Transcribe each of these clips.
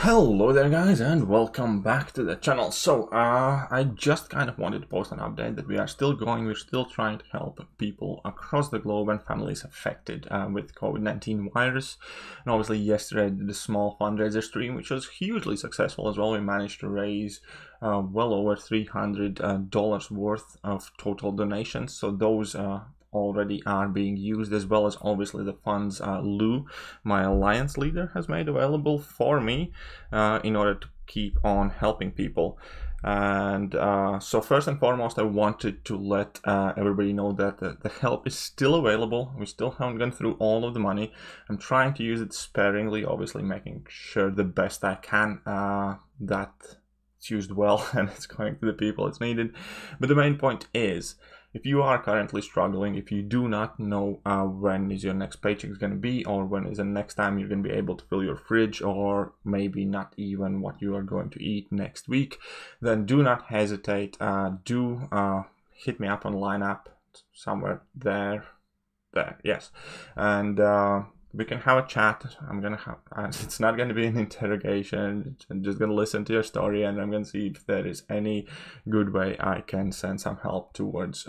Hello there guys, and welcome back to the channel. So I just kind of wanted to post an update that we are still going, we're still trying to help people across the globe and families affected with COVID-19 virus. And obviously yesterday I did a small fundraiser stream which was hugely successful as well. We managed to raise well over $300 worth of total donations, so those already are being used, as well as obviously the funds Lou, my alliance leader, has made available for me in order to keep on helping people. And so first and foremost, I wanted to let everybody know that the help is still available. We still haven't gone through all of the money. I'm trying to use it sparingly, obviously making sure the best I can that it's used well and it's going to the people it's needed. But the main point is, if you are currently struggling, if you do not know when is your next paycheck going to be, or when is the next time you're going to be able to fill your fridge, or maybe not even what you are going to eat next week, then do not hesitate. Do hit me up on line up somewhere there, yes, and we can have a chat. I'm gonna have, it's not gonna be an interrogation. I'm just gonna listen to your story and I'm gonna see if there is any good way I can send some help towards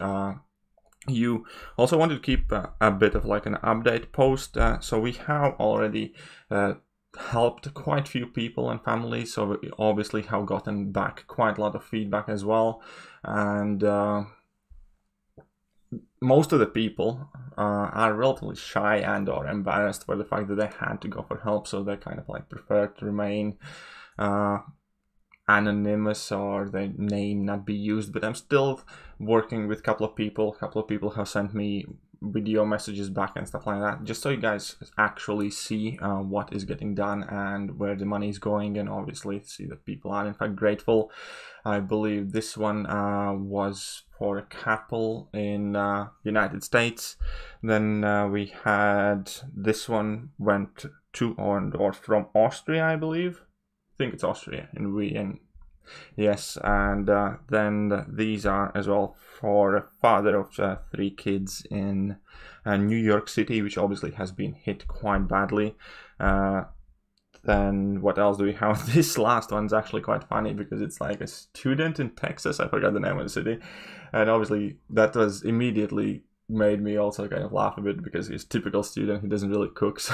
you. Also wanted to keep a bit of like an update post. So we have already helped quite a few people and families, so we obviously have gotten back quite a lot of feedback as well. And most of the people are relatively shy and or embarrassed for the fact that they had to go for help, so they kind of like prefer to remain anonymous or their name not be used. But I'm still working with a couple of people. Have sent me video messages back and stuff like that, just so you guys actually see what is getting done and where the money is going, and obviously see that people are in fact grateful. I believe this one was for a couple in United States. Then we had this one went to or from Austria, I believe. I think it's Austria in Vienna. Yes, and then these are as well for a father of 3 kids in New York City, which obviously has been hit quite badly. Then what else do we have? This last one's actually quite funny because it's like a student in Texas. I forgot the name of the city, and obviously that was immediately made me also kind of laugh a bit because he's a typical student. He doesn't really cook, so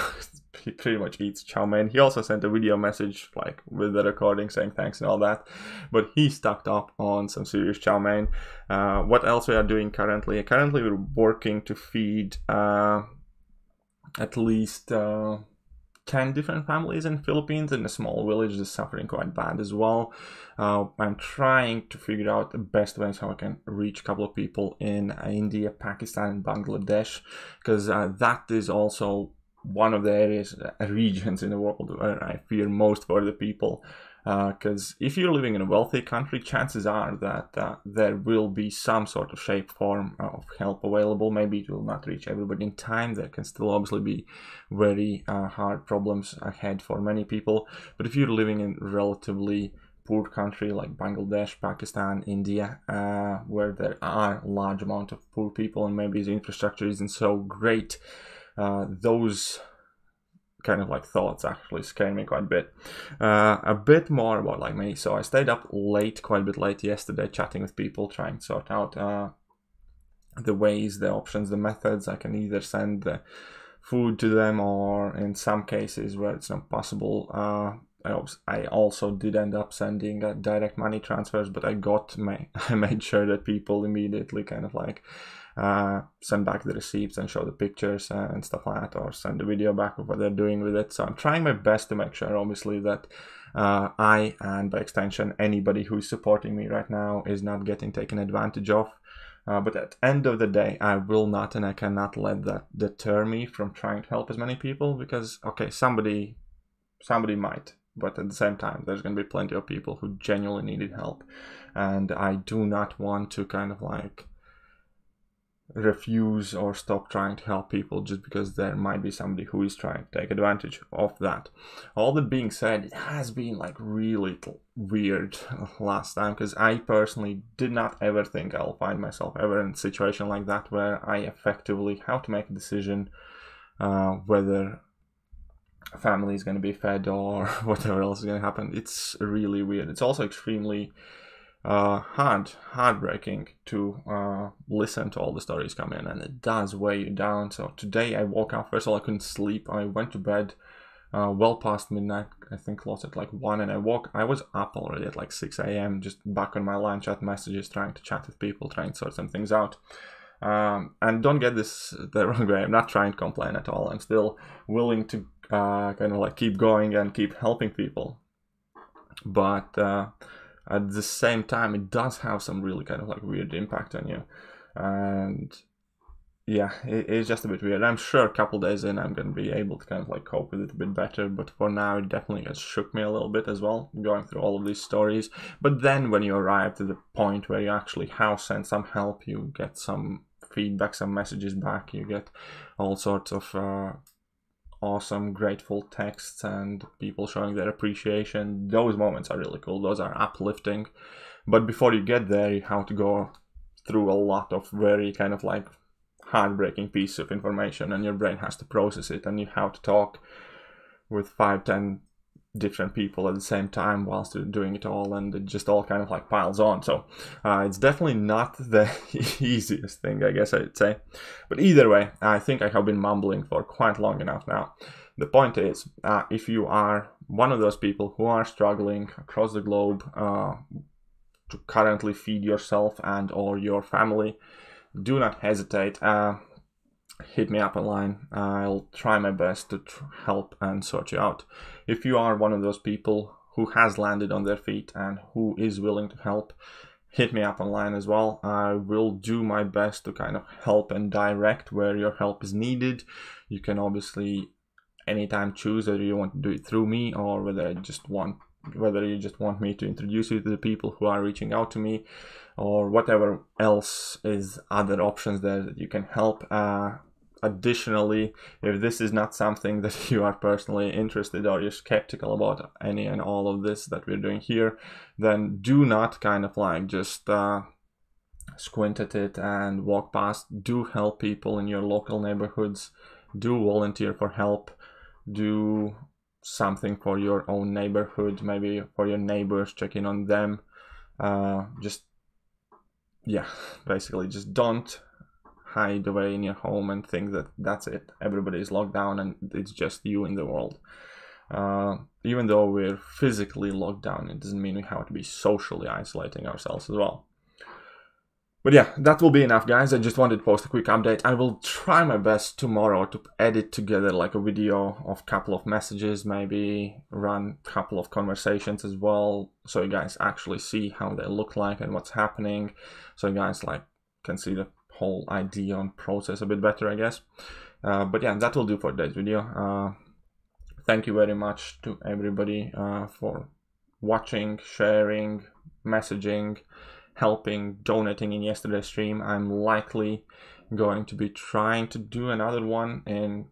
he pretty much eats chow mein. He also sent a video message like with the recording saying thanks and all that, but he stocked up on some serious chow mein. What else we are doing currently? Currently we're working to feed at least 10 different families in the Philippines, in a small village that's suffering quite bad as well. I'm trying to figure out the best ways how I can reach a couple of people in India, Pakistan, and Bangladesh, because that is also one of the areas, regions in the world where I fear most for the people. Because if you're living in a wealthy country, chances are that there will be some sort of shape, form of help available. Maybe it will not reach everybody in time. There can still obviously be very hard problems ahead for many people. But if you're living in relatively poor country like Bangladesh, Pakistan, India, where there are a large amount of poor people and maybe the infrastructure isn't so great, those kind of like thoughts actually scare me quite a bit. A bit more about like me. So I stayed up late, quite a bit late yesterday, chatting with people, trying to sort out the ways, the options, the methods. I can either send the food to them, or in some cases where it's not possible, I also did end up sending direct money transfers, but I made sure that people immediately kind of like send back the receipts and show the pictures and stuff like that, or send a video back of what they're doing with it. So I'm trying my best to make sure, obviously, that I, and by extension anybody who's supporting me right now, is not getting taken advantage of. But at the end of the day, I will not and I cannot let that deter me from trying to help as many people, because okay, somebody might, but at the same time there's going to be plenty of people who genuinely needed help, and I do not want to kind of like refuse or stop trying to help people just because there might be somebody who is trying to take advantage of that. All that being said, it has been like really weird last time, because I personally did not ever think I'll find myself ever in a situation like that where I effectively have to make a decision whether family is going to be fed or whatever else is going to happen. It's really weird. It's also extremely heartbreaking to listen to all the stories come in, and it does weigh you down. So today I woke up, first of all I couldn't sleep. I went to bed well past midnight, I think close at like 1, and I was up already at like 6 a.m. just back on my line, chat messages, trying to chat with people, trying to sort some things out. And don't get this the wrong way, I'm not trying to complain at all. I'm still willing to kind of like keep going and keep helping people, but at the same time it does have some really kind of like weird impact on you. And yeah, it's just a bit weird. I'm sure a couple days in I'm gonna be able to kind of like cope with it a bit better, but for now it definitely has shook me a little bit as well, going through all of these stories. But then when you arrive to the point where you actually have sent some help, you get some feedback, some messages back, you get all sorts of awesome, grateful texts and people showing their appreciation. Those moments are really cool, those are uplifting. But before you get there, you have to go through a lot of very kind of like heartbreaking piece of information, and your brain has to process it, and you have to talk with 5-10 different people at the same time whilst you're doing it all, and it just all kind of like piles on. So it's definitely not the easiest thing, I guess I'd say. But either way, I think I have been mumbling for quite long enough now. The point is, if you are one of those people who are struggling across the globe to currently feed yourself and or your family, do not hesitate. Hit me up online. I'll try my best to help and sort you out. If you are one of those people who has landed on their feet and who is willing to help, hit me up online as well. I will do my best to kind of help and direct where your help is needed. You can obviously anytime choose whether you want to do it through me or whether you just want me to introduce you to the people who are reaching out to me, or whatever else is other options there that you can help. Additionally, if this is not something that you are personally interested or you're skeptical about any and all of this that we're doing here, then do not kind of like just squint at it and walk past. Do help people in your local neighborhoods. Do volunteer for help. Do something for your own neighborhood, maybe for your neighbors, check in on them. Basically just don't hide away in your home and think that that's it, everybody is locked down and it's just you in the world. Even though we're physically locked down, it doesn't mean we have to be socially isolating ourselves as well. But yeah, that will be enough, guys. I just wanted to post a quick update. I will try my best tomorrow to edit together like a video of a couple of messages, maybe run a couple of conversations as well, so you guys actually see how they look like and what's happening, so you guys like can see the whole idea and process a bit better, I guess. But yeah, that will do for today's video. Thank you very much to everybody for watching, sharing, messaging, helping, donating in yesterday's stream. I'm likely going to be trying to do another one in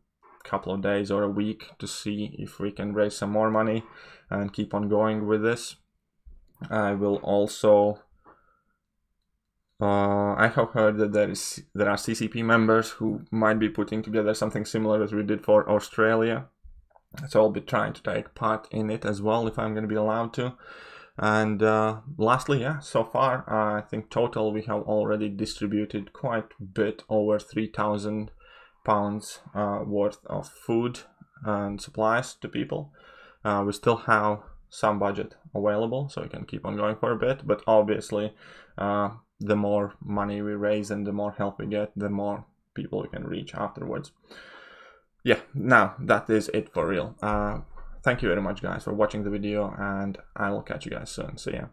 a couple of days or a week to see if we can raise some more money and keep on going with this. I will also I have heard that there are CCP members who might be putting together something similar as we did for Australia, so I'll be trying to take part in it as well if I'm going to be allowed to. And lastly, yeah, so far I think total we have already distributed quite a bit over £3,000 worth of food and supplies to people. We still have some budget available, so we can keep on going for a bit, but obviously the more money we raise and the more help we get, the more people we can reach afterwards. Yeah, now that is it for real. Thank you very much, guys, for watching the video, and I will catch you guys soon. See ya.